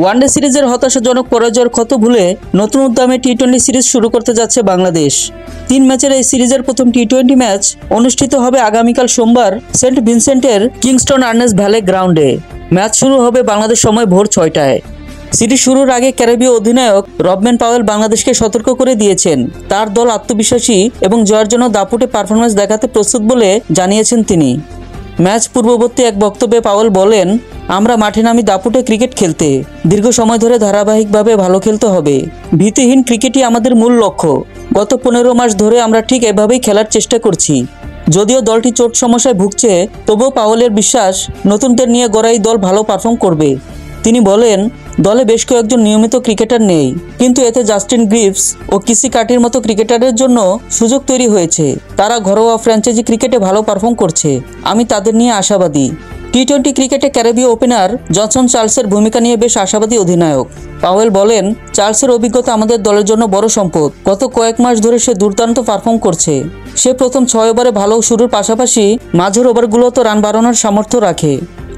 One day সিরিজের হতাশাজনক পরাজয়ের ক্ষত ভুলে নতুন উদ্যমে টি-20 সিরিজ শুরু করতে যাচ্ছে বাংলাদেশ। 3 ম্যাচের এই সিরিজের প্রথম টি-20 ম্যাচ অনুষ্ঠিত হবে আগামীকাল সোমবার সেন্ট ভিনসেন্টের কিংস্টন আর্নেস ভ্যালে গ্রাউন্ডে। ম্যাচ শুরু হবে বাংলাদেশ সময় ভোর 6টায়। সিরিজ শুরুর আগে ক্যারিবীয় অধিনায়ক রবম্যান পাওয়েল বাংলাদেশকে সতর্ক করে দিয়েছেন, তার দল আত্মবিশ্বাসী এবং জয়ের জন্য দাপুটে পারফরম্যান্স দেখাতে প্রস্তুত বলে জানিয়েছেন তিনি। ম্যাচ পূর্ববর্তী এক বক্তব্যে পাওয়েল বলেন, আমরা মাঠে নামি দাপুটে ক্রিকেট খেলতে, দীর্ঘ সময় ধরে ধারাবাহিকভাবে ভালো খেলতে হবে। ভীতিহীন ক্রিকেটই আমাদের মূল লক্ষ্য। গত 15 মাস ধরে আমরা ঠিক এভাবেই খেলার চেষ্টা করছি। যদিও দলটি চোট সমস্যায় ভুগছে, তবুও পাওয়েলের বিশ্বাস নতুনদের নিয়ে গড়া এই দল ভালো পারফর্ম করবে। তিনি বলেন, দলে বেশ কয়েকজন নিয়মিত ক্রিকেটার নেই, কিন্তু এতে জাস্টিন গ্রিভস ও কিসি কার্টির মতো ক্রিকেটারের জন্য সুযোগ তৈরি হয়েছে। তারা ঘরোয়া ফ্র্যাঞ্চাইজি ক্রিকেটে ভালো পারফর্ম করছে। আমি তাদের নিয়ে আশাবাদী। টি-20 ক্রিকেটে ক্যারিবীয় ওপেনার জনসন চার্লসের ভূমিকা নিয়ে বেশ আশাবাদী অধিনায়ক। পাওয়েল বলেন, চার্লসের অভিজ্ঞতা আমাদের দলের জন্য বড় সম্পদ। গত কয়েক মাস ধরে সে দুর্দান্ত পারফর্ম করছে। সে প্রথম 6 ওভারে ভালো শুরুর পাশাপাশি মাঝের ওভারগুলোতে রান বাড়ানোর সামর্থ্য রাখে।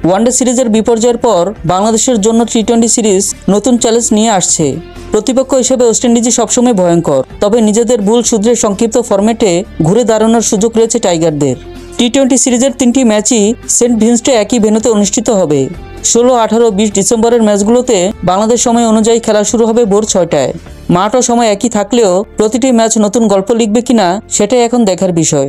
ওয়ানডে সিরিজের বিপর্যয়ের পর বাংলাদেশের জন্য টি-20 সিরিজ নতুন চ্যালেঞ্জ নিয়ে আসছে। প্রতিপক্ষ হিসেবে ওয়েস্ট ইন্ডিজই সবসময় ভয়ঙ্কর, তবে নিজেদের ভুল শুধরে সংক্ষিপ্ত ফরম্যাটে ঘুরে দাঁড়ানোর সুযোগ রয়েছে টাইগারদের। টি-20 সিরিজের 3টি ম্যাচই সেন্ট ভিনসেন্টে একই ভেন্যুতে অনুষ্ঠিত হবে। 16, 18, 20 ডিসেম্বরের ম্যাচগুলোতে বাংলাদেশ সময় অনুযায়ী খেলা শুরু হবে ভোর 6টায়। মাঠ ও সময় একই থাকলেও প্রতিটি ম্যাচ নতুন গল্প লিখবে কিনা সেটাই এখন দেখার বিষয়।